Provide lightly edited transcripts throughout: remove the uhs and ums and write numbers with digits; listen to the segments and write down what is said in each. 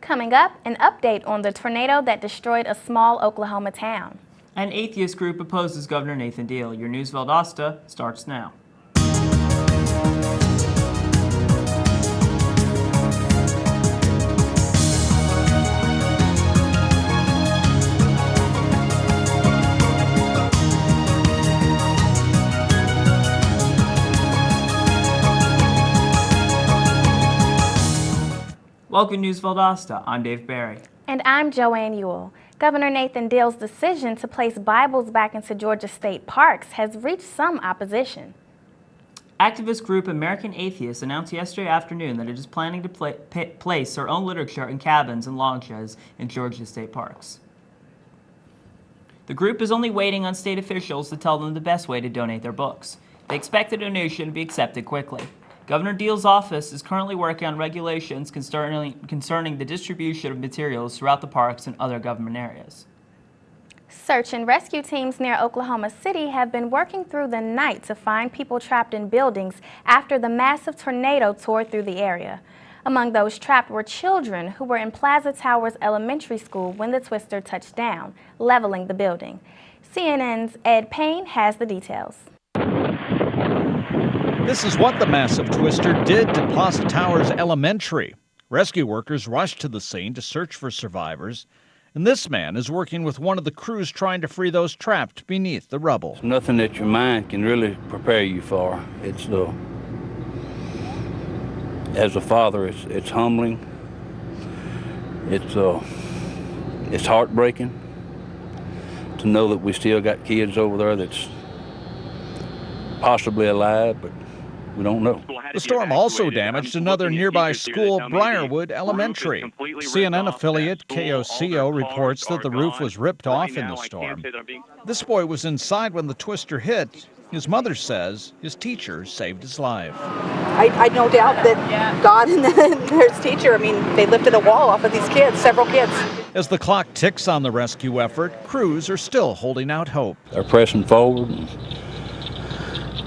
Coming up, an update on the tornado that destroyed a small Oklahoma town. An atheist group opposes Governor Nathan Deal. Your News Valdosta starts now. Welcome to News Valdosta. I'm Dave Barry. And I'm Joanne Ewell. Governor Nathan Deal's decision to place Bibles back into Georgia state parks has reached some opposition. Activist group American Atheists announced yesterday afternoon that it is planning to place their own literature in cabins and lounges in Georgia state parks. The group is only waiting on state officials to tell them the best way to donate their books. They expect the donation to be accepted quickly. Governor Deal's office is currently working on regulations concerning the distribution of materials throughout the parks and other government areas. Search and rescue teams near Oklahoma City have been working through the night to find people trapped in buildings after the massive tornado tore through the area. Among those trapped were children who were in Plaza Towers Elementary School when the twister touched down, leveling the building. CNN's Ed Payne has the details. This is what the massive twister did to Plaza Towers Elementary. Rescue workers rushed to the scene to search for survivors, and this man is working with one of the crews trying to free those trapped beneath the rubble. It's nothing that your mind can really prepare you for. It's as a father, it's humbling. It's heartbreaking to know that we still got kids over there that's possibly alive, but we don't know. The storm also damaged another nearby school, Briarwood Elementary. CNN affiliate KOCO reports that the roof was ripped off in the storm. This boy was inside when the twister hit. His mother says his teacher saved his life. I no doubt that God and his teacher, they lifted a wall off of these kids, several kids. As the clock ticks on the rescue effort, crews are still holding out hope. They're pressing forward. And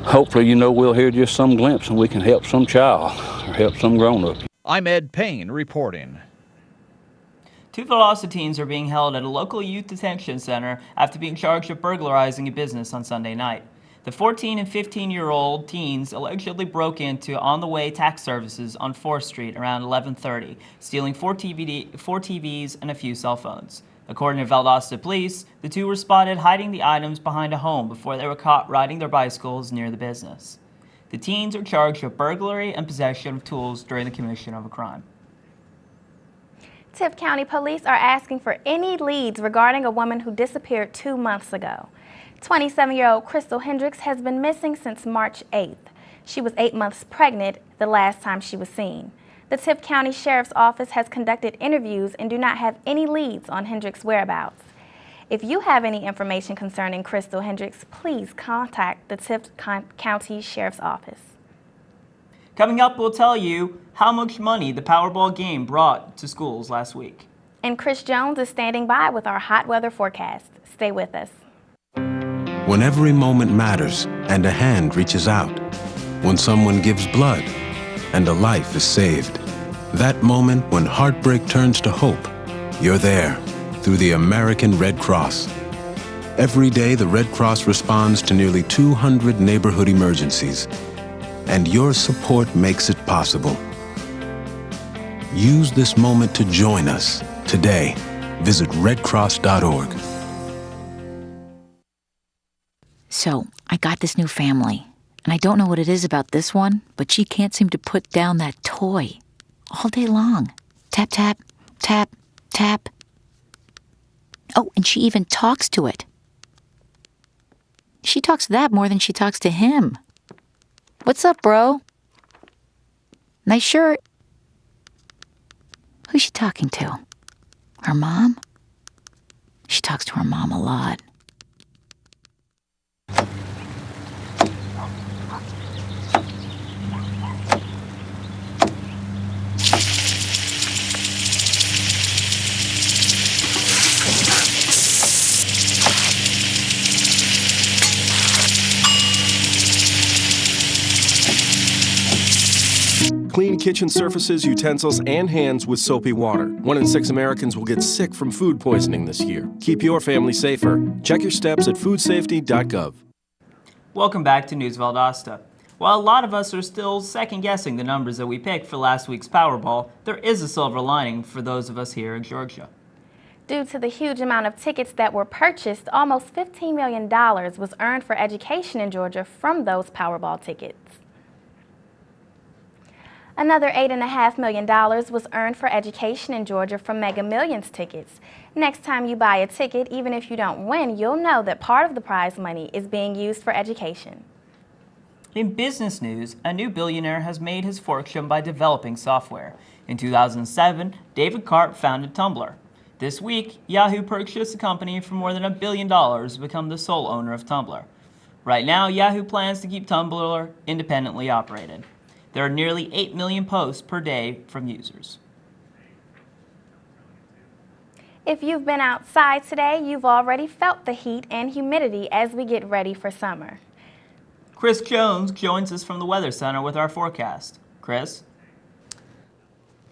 hopefully, we'll hear just some glimpse and we can help some child or help some grown-up. I'm Ed Payne reporting. Two Valdosta teens are being held at a local youth detention center after being charged of burglarizing a business on Sunday night. The 14 and 15-year-old teens allegedly broke into On the Way Tax Services on 4th Street around 11:30, stealing four TVs and a few cell phones. According to Valdosta police, the two were spotted hiding the items behind a home before they were caught riding their bicycles near the business. The teens are charged with burglary and possession of tools during the commission of a crime. Tift County Police are asking for any leads regarding a woman who disappeared 2 months ago. 27-year-old Crystal Hendricks has been missing since March 8th. She was 8 months pregnant the last time she was seen. The Tift County Sheriff's Office has conducted interviews and do not have any leads on Hendricks' whereabouts. If you have any information concerning Crystal Hendricks, please contact the Tift County Sheriff's Office. Coming up, we'll tell you how much money the Powerball game brought to schools last week. And Chris Jones is standing by with our hot weather forecast. Stay with us. When every moment matters and a hand reaches out, when someone gives blood and a life is saved, that moment when heartbreak turns to hope, you're there through the American Red Cross. Every day, the Red Cross responds to nearly 200 neighborhood emergencies, and your support makes it possible. Use this moment to join us today. Visit redcross.org. So, I got this new family, and I don't know what it is about this one, but she can't seem to put down that toy all day long. Tap, tap, tap, tap. Oh, and she even talks to it. She talks to that more than she talks to him. What's up, bro? Nice shirt. Who's she talking to? Her mom? She talks to her mom a lot. Clean kitchen surfaces, utensils, and hands with soapy water. 1 in 6 Americans will get sick from food poisoning this year. Keep your family safer. Check your steps at foodsafety.gov. Welcome back to News Valdosta. While a lot of us are still second-guessing the numbers that we picked for last week's Powerball, there is a silver lining for those of us here in Georgia. Due to the huge amount of tickets that were purchased, almost $15 million was earned for education in Georgia from those Powerball tickets. Another $8.5 million was earned for education in Georgia from Mega Millions tickets. Next time you buy a ticket, even if you don't win, you'll know that part of the prize money is being used for education. In business news, a new billionaire has made his fortune by developing software. In 2007, David Karp founded Tumblr. This week, Yahoo purchased the company for more than $1 billion to become the sole owner of Tumblr. Right now, Yahoo plans to keep Tumblr independently operated. There are nearly 8 million posts per day from users. If you've been outside today, you've already felt the heat and humidity as we get ready for summer. Chris Jones joins us from the Weather Center with our forecast. Chris?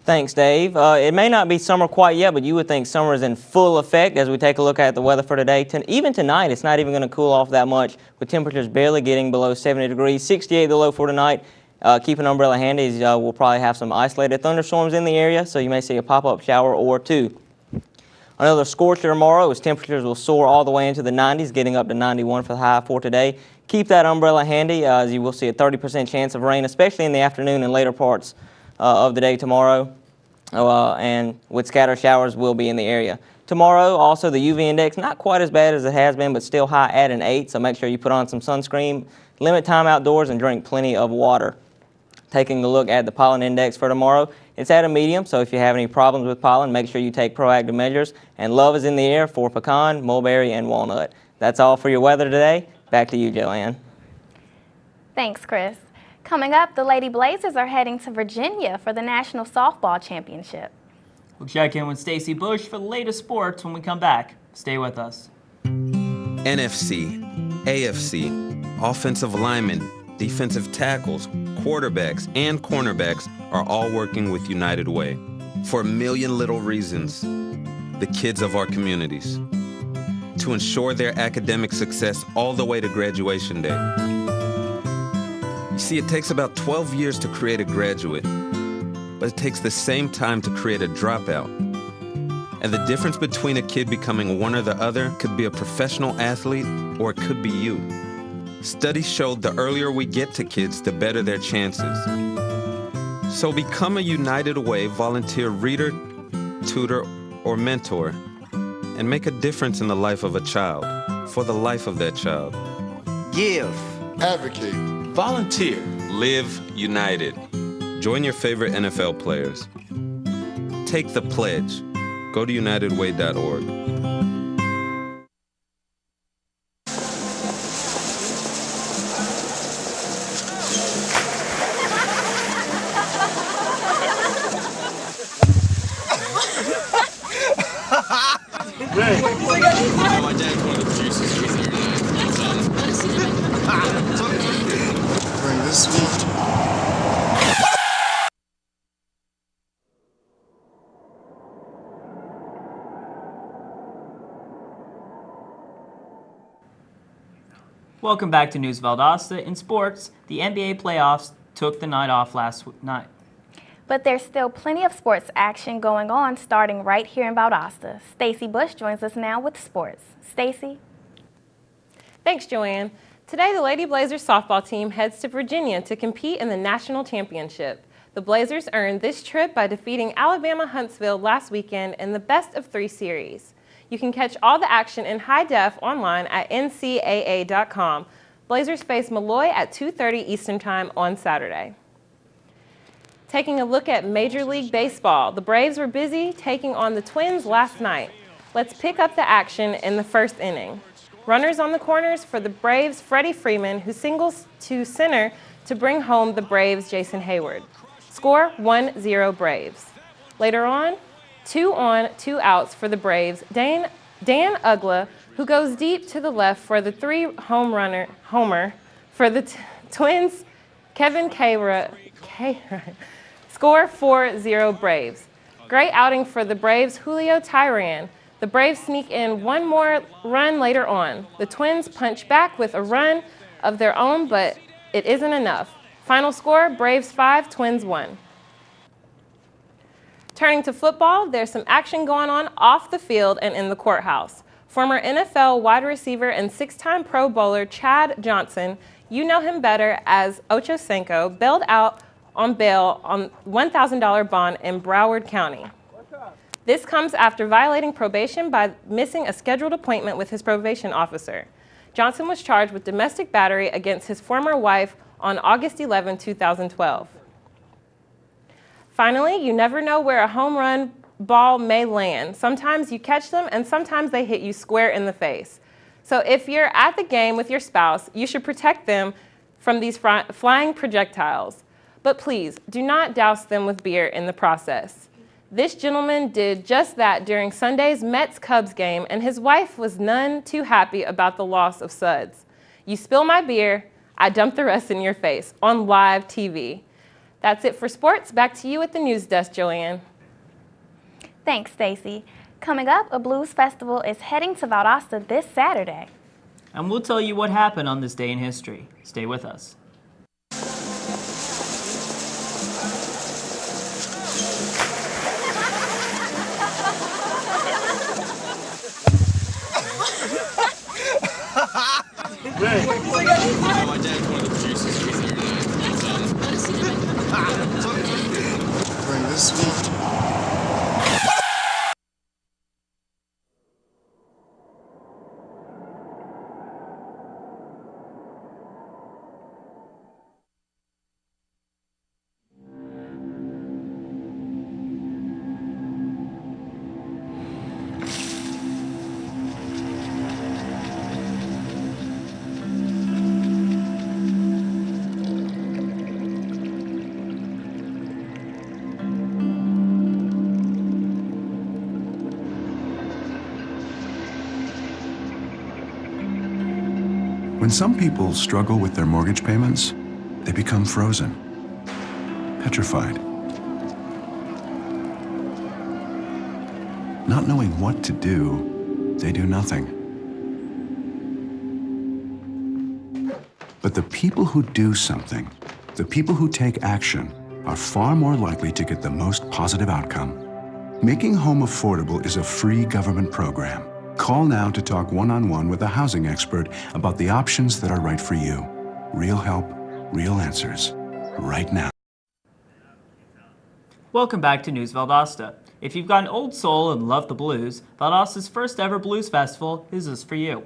Thanks, Dave. It may not be summer quite yet, but you would think summer is in full effect as we take a look at the weather for today. Even tonight, it's not even going to cool off that much, with temperatures barely getting below 70 degrees. 68 the low for tonight. Keep an umbrella handy, as we'll probably have some isolated thunderstorms in the area, so you may see a pop-up shower or two. Another scorcher tomorrow, as temperatures will soar all the way into the 90s, getting up to 91 for the high for today. Keep that umbrella handy, as you will see a 30% chance of rain, especially in the afternoon and later parts of the day tomorrow, and with scattered showers will be in the area. Tomorrow, also the UV index, not quite as bad as it has been, but still high at an 8, so make sure you put on some sunscreen, limit time outdoors, and drink plenty of water. Taking a look at the pollen index for tomorrow, it's at a medium, so if you have any problems with pollen, make sure you take proactive measures. And love is in the air for pecan, mulberry, and walnut. That's all for your weather today. Back to you, Joanne. Thanks, Chris. Coming up, the Lady Blazers are heading to Virginia for the National Softball Championship. We'll check in with Stacy Bush for the latest sports when we come back. Stay with us. NFC, AFC, offensive linemen, defensive tackles, quarterbacks, and cornerbacks are all working with United Way for a million little reasons. The kids of our communities, to ensure their academic success all the way to graduation day. You see, it takes about 12 years to create a graduate, but it takes the same time to create a dropout. And the difference between a kid becoming one or the other could be a professional athlete, or it could be you. Studies showed the earlier we get to kids, the better their chances. So become a United Way volunteer reader, tutor, or mentor, and make a difference in the life of a child, for the life of that child. Give. Advocate. Volunteer. Live united. Join your favorite NFL players. Take the pledge. Go to unitedway.org. My dad's one of the producers here every night. Bring this sweet. Welcome back to News Valdosta. In sports, the NBA playoffs took the night off last night. But there's still plenty of sports action going on starting right here in Valdosta. Stacy Bush joins us now with sports. Stacy? Thanks, Joanne. Today, the Lady Blazers softball team heads to Virginia to compete in the national championship. The Blazers earned this trip by defeating Alabama Huntsville last weekend in the best-of-3 series. You can catch all the action in high def online at ncaa.com. Blazers face Malloy at 2:30 Eastern Time on Saturday. Taking a look at Major League Baseball, the Braves were busy taking on the Twins last night. Let's pick up the action in the first inning. Runners on the corners for the Braves, Freddie Freeman, who singles to center to bring home the Braves' Jason Hayward. Score 1-0 Braves. Later on, 2 on, 2 outs for the Braves. Dan Ugla, who goes deep to the left for the homer for the Twins, Kevin Kayra Score 4-0 Braves. Great outing for the Braves' Julio Tyran. The Braves sneak in one more run later on. The Twins punch back with a run of their own, but it isn't enough. Final score, Braves 5, Twins 1. Turning to football, there's some action going on off the field and in the courthouse. Former NFL wide receiver and six-time Pro Bowler Chad Johnson, you know him better as Ocho Cinco, bailed out on bail on $1,000 bond in Broward County. This comes after violating probation by missing a scheduled appointment with his probation officer. Johnson was charged with domestic battery against his former wife on August 11, 2012. Finally, you never know where a home run ball may land. Sometimes you catch them and sometimes they hit you square in the face. So if you're at the game with your spouse, you should protect them from these flying projectiles. But please, do not douse them with beer in the process. This gentleman did just that during Sunday's Mets-Cubs game, and his wife was none too happy about the loss of suds. You spill my beer, I dump the rest in your face on live TV. That's it for sports. Back to you at the news desk, Joanne. Thanks, Stacy. Coming up, a blues festival is heading to Valdosta this Saturday. And we'll tell you what happened on this day in history. Stay with us. My dad's one of the producers here tonight. Bring this one. When some people struggle with their mortgage payments, they become frozen, petrified. Not knowing what to do, they do nothing. But the people who do something, the people who take action, are far more likely to get the most positive outcome. Making home affordable is a free government program. Call now to talk one-on-one with a housing expert about the options that are right for you. Real help, real answers, right now. Welcome back to News Valdosta. If you've got an old soul and love the blues, Valdosta's first ever blues festival is just for you.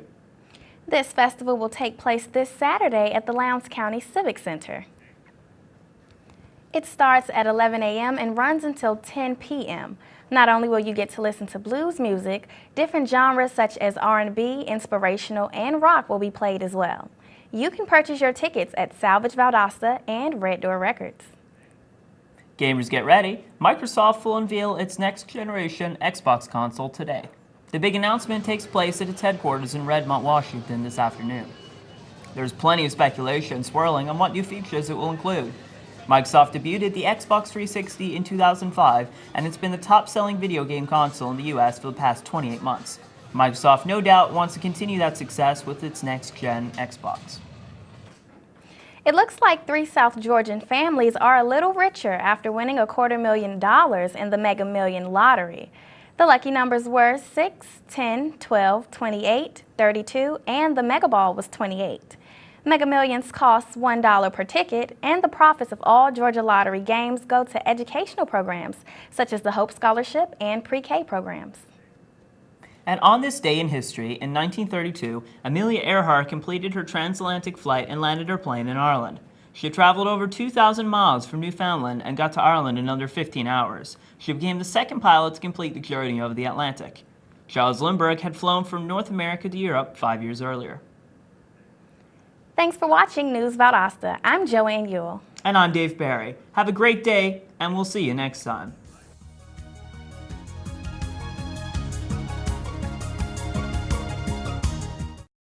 This festival will take place this Saturday at the Lowndes County Civic Center. It starts at 11 a.m. and runs until 10 p.m. Not only will you get to listen to blues music, different genres such as R&B, inspirational, and rock will be played as well. You can purchase your tickets at Salvage Valdosta and Red Door Records. Gamers get ready. Microsoft will unveil its next generation Xbox console today. The big announcement takes place at its headquarters in Redmont, Washington this afternoon. There's plenty of speculation swirling on what new features it will include. Microsoft debuted the Xbox 360 in 2005, and it's been the top-selling video game console in the US for the past 28 months. Microsoft no doubt wants to continue that success with its next-gen Xbox. It looks like 3 South Georgian families are a little richer after winning $250,000 in the Mega Million lottery. The lucky numbers were 6, 10, 12, 28, 32, and the Mega Ball was 28. Mega Millions costs $1 per ticket, and the profits of all Georgia Lottery games go to educational programs, such as the Hope Scholarship and pre-K programs. And on this day in history, in 1932, Amelia Earhart completed her transatlantic flight and landed her plane in Ireland. She traveled over 2,000 miles from Newfoundland and got to Ireland in under 15 hours. She became the second pilot to complete the journey over the Atlantic. Charles Lindbergh had flown from North America to Europe 5 years earlier. Thanks for watching News Valdosta. I'm Joanne Ewell. And I'm Dave Barry. Have a great day, and we'll see you next time.